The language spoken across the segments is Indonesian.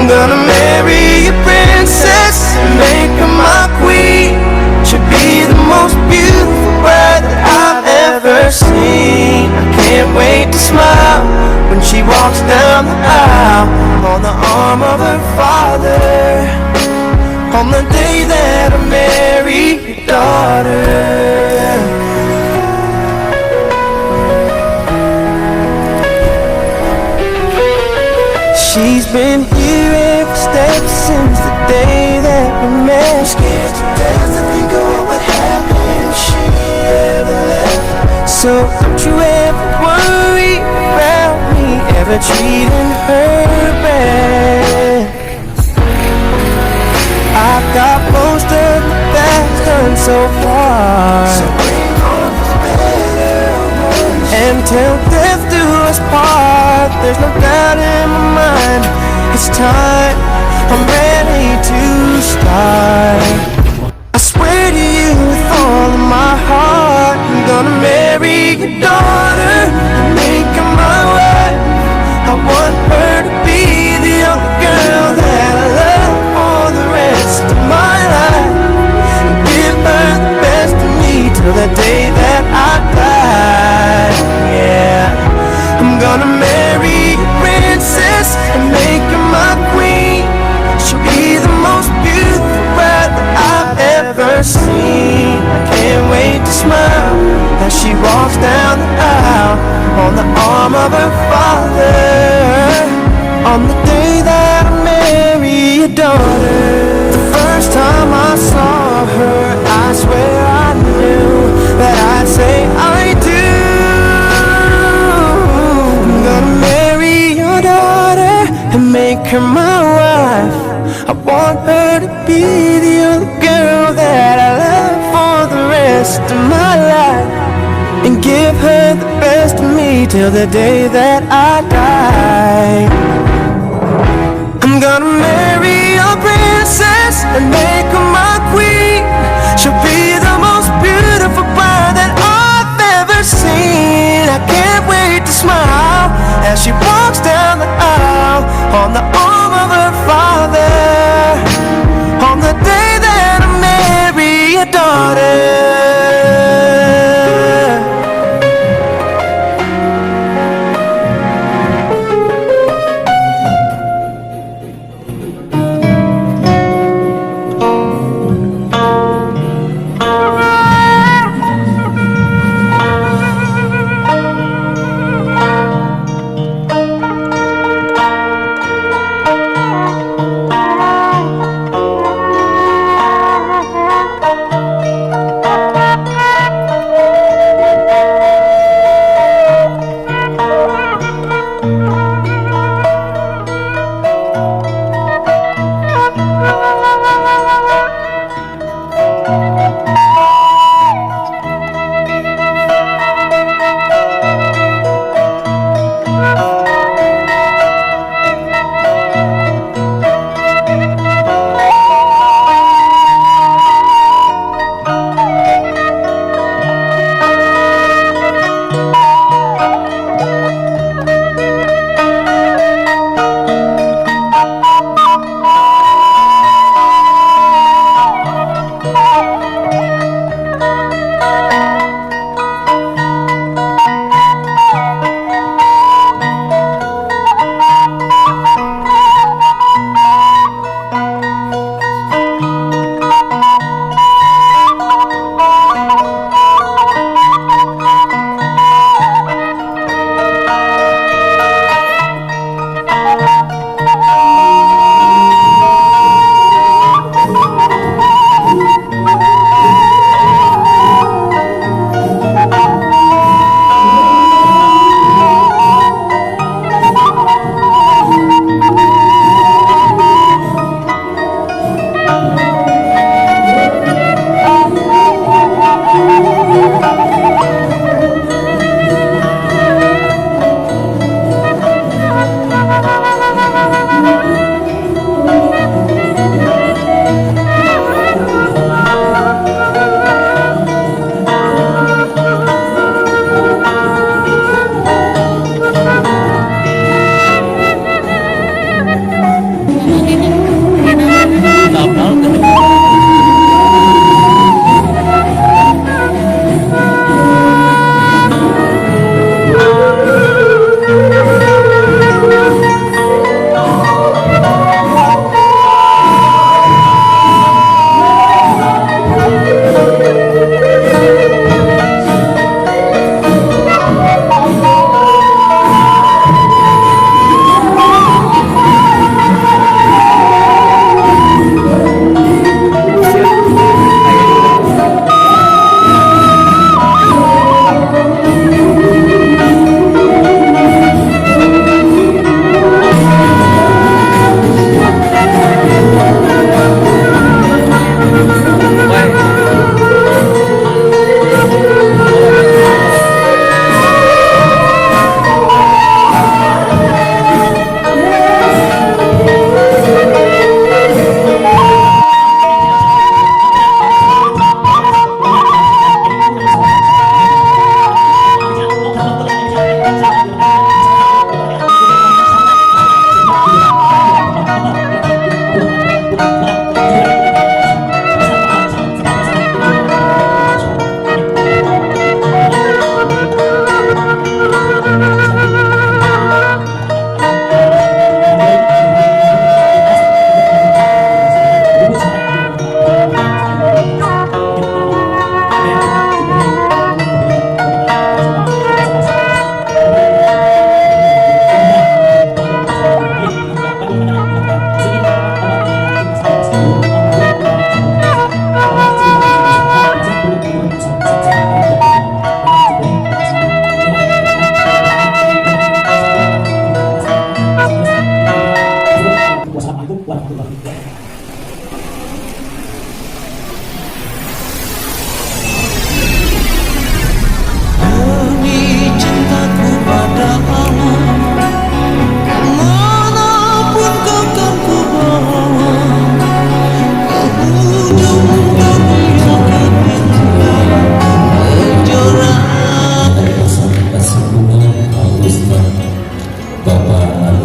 I'm gonna marry a princess and make her my queen. She'll be the most beautiful bride that I've ever seen. I can't wait to smile when she walks down the aisle on the arm of her father, on the day that I marry your daughter. She's been here every step since the day that we met. Scared to death to think of what would happen if she ever left. So don't you ever worry about me ever treating her bad. I've got most of the facts done so far, so bring on the better ones. And till death do us part, there's no doubt in my mind. It's time, I'm ready to start. I swear to you with all of my heart, I'm gonna marry your daughter and make her my wife. I want her to be the only girl that I love for the rest of my life. Give her the best of me till the day that I die. Yeah, I'm gonna marry a princess and make her my queen. She'll be the most beautiful bride that I've ever seen. I can't wait to smile as she walks down the aisle on the arm of her father, on the day that I marry your daughter. The first time I saw her, I swear I knew that I'd say I do. I'm gonna marry your daughter and make her my wife. I want her to be the only girl that I love for the rest of my life, and give her the best of me till the day that I die. I'm gonna marry a princess and make her my queen. She'll be the most beautiful bride that I've ever seen. I can't wait to smile as she walks down the aisle on the arm of her father, on the day that I marry your daughter.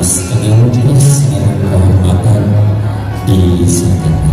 sekaligus dengan kehormatan disampaikan.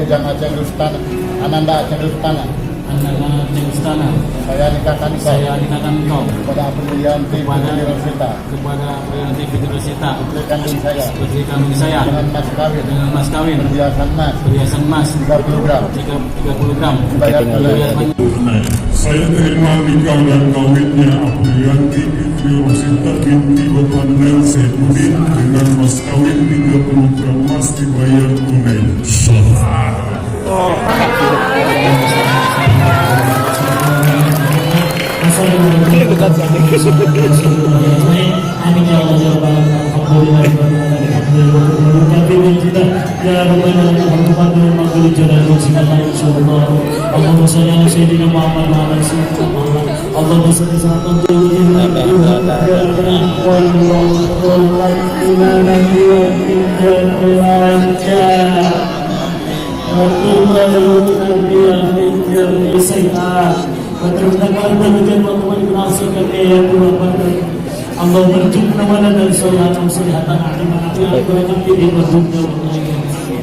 Jangan Aceh Rustana, Ananda Aceh Rustana. Ananda Aceh Rustana. Saya nikahkan engkau kepada Aprilianti Fitri Rosita. Kepada Aprilianti Fitri Rosita. Putri kandung saya. Putri kandung saya. Dengan mas kawin. Perhiasan emas. 30 gram. 30 gram. Dibayar tunai. Saya terima nikah dan kawinnya Aprilianti Fitri Rosita binti Bapak Nel Saifuddin dengan mas kawin 30 gram emas dibayar tunai. Amin ya Allah ya Rabbal alamin. Tapi kita ya Rabbana Muhammad Muhammad jalan siapa insyaallah. Allahumma shalli ala sayyidina Muhammad wa ala sayyidina Muhammad. Allahumma shalli Allah berjumpa mana dari sholat muslihatana alimana kulakam bidin berjumpa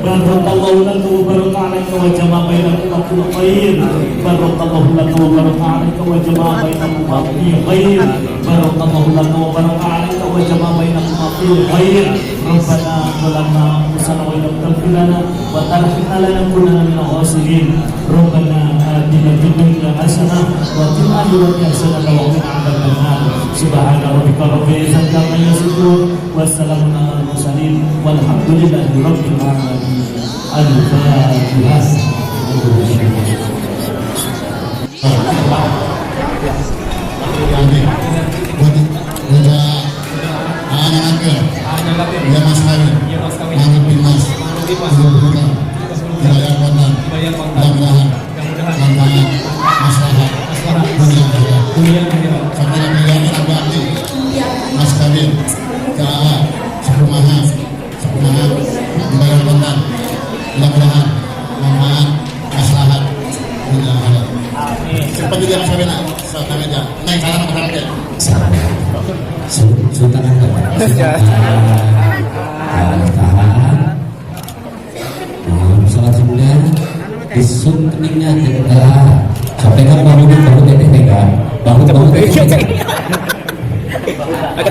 barakallahu laka wa baraka alaika wa jama'a bainakum fil khair barakallahu laka wa baraka alaika wa jama'a bainakum fil khair barakallahu laka wa baraka alaika wa jama'a bainakum fil khair rabbana zalamna anfusana wa lam taghfir lana wa tarhamna lanakunanna minal khasirin rabbana atina fid dunya hasanah wa fil akhirati hasanah wa qina adzabannar subhana rabbika rabbil izzati amma yasifun wa salamun alal mursalin walhamdulillahi rabbil alamin. Al-Fatihah. Selanjutnya disun keningnya sampaikan baru pegang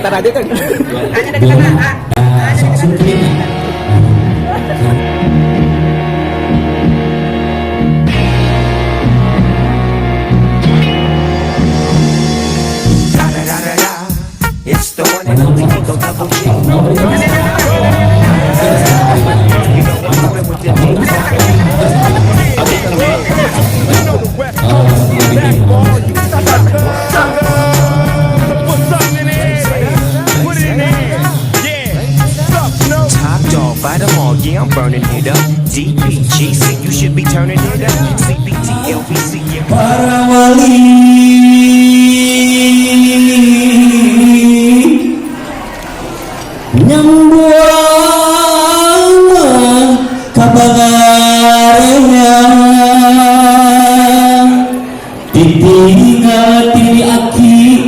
kata tadi kan sun keningnya It's the one and only Oh,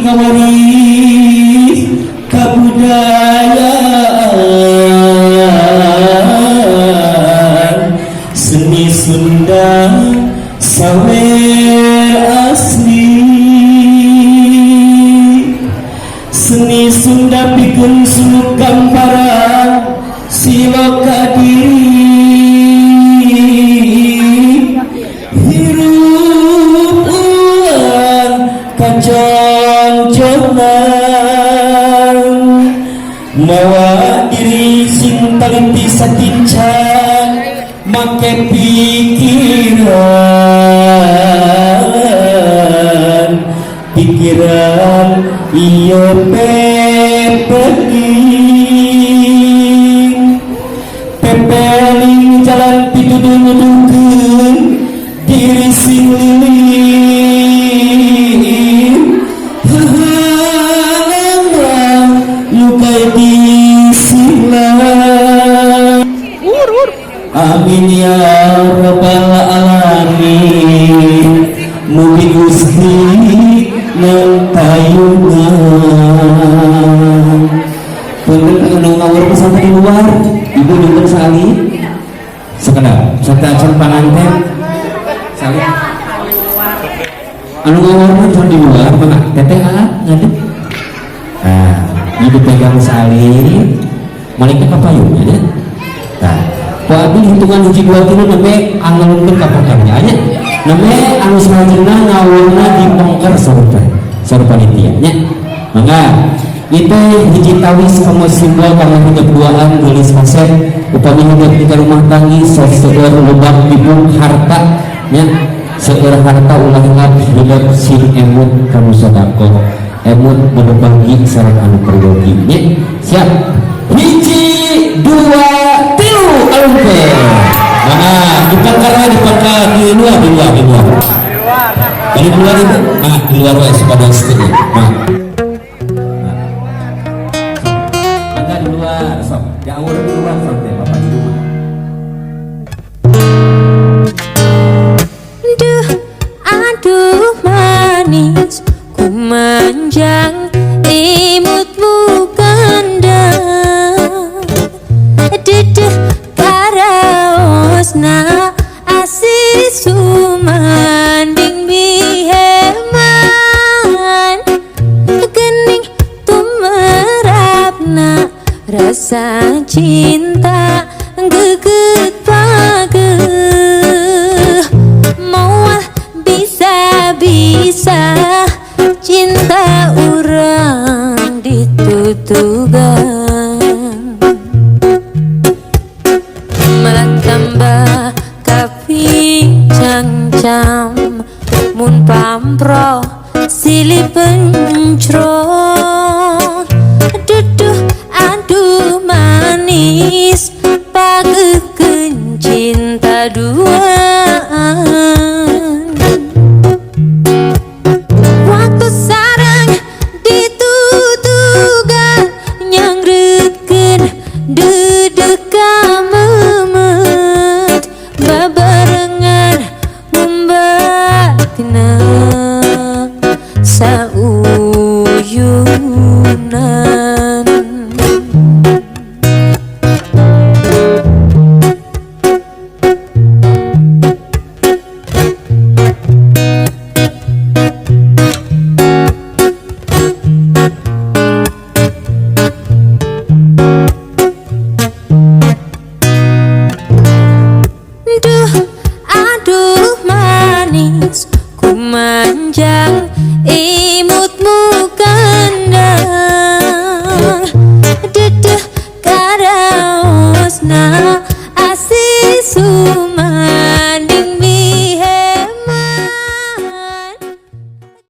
ngawaris kabudayaan seni Sunda sawer asli, seni Sunda pikeun suluk gamparan silo kadiri hirup ulang kaconconan mawa diri sing taliti satincan make pikiran iyo pepeling jalan pituduh-dudukeun diri sing lilin hahalang lukai di silang. Amin ya rabbal alamin. Mugi Gusti nang tayungan. Punten anu ngawur sampai di luar, ibu nyumpun sali. Sekedap, satacan panganten. Sali. Anu ngawur mah di luar, mah teteh ngadep. Nah, ibu pegang sali, malaikat kapayunnya ya. Nah, ku abdi hitungan hiji dua kilo nembe angelunkeun ka pokernya nya. Nembe anu salajengna ngawurna dipongker saur panitia nya. Mangga itu hiji tawis kamu simbol kamu hidup duaan gelis kaset upami hidup di rumah tanggi seseur lubang dibung harta nya seueur harta ulah ingat hidup si emut kamu sodako emut berbagi sareng anu peryogi nya. Siap hiji dua tilu alumpe. Nah dipangkar di luar di luar itu di luar wae sepadan setengah nah di luar sok diawur di luar sok teh bapak di rumah. Aduh manis ku manjang imutmu kandang dedeh karaosna asih sumanding biheman gening tumerapna rasa cinta geget pageh moal bisa-bisa cinta urang ditutugan malah tambah kapincang-cang mun pampro silih pencrong duduh aduh manis pageukeun cinta duaan waktu sareng ditutugan nyangreutkeun dedek ka memet babarengan umbatina sauyunan. Aduh manis ku manjang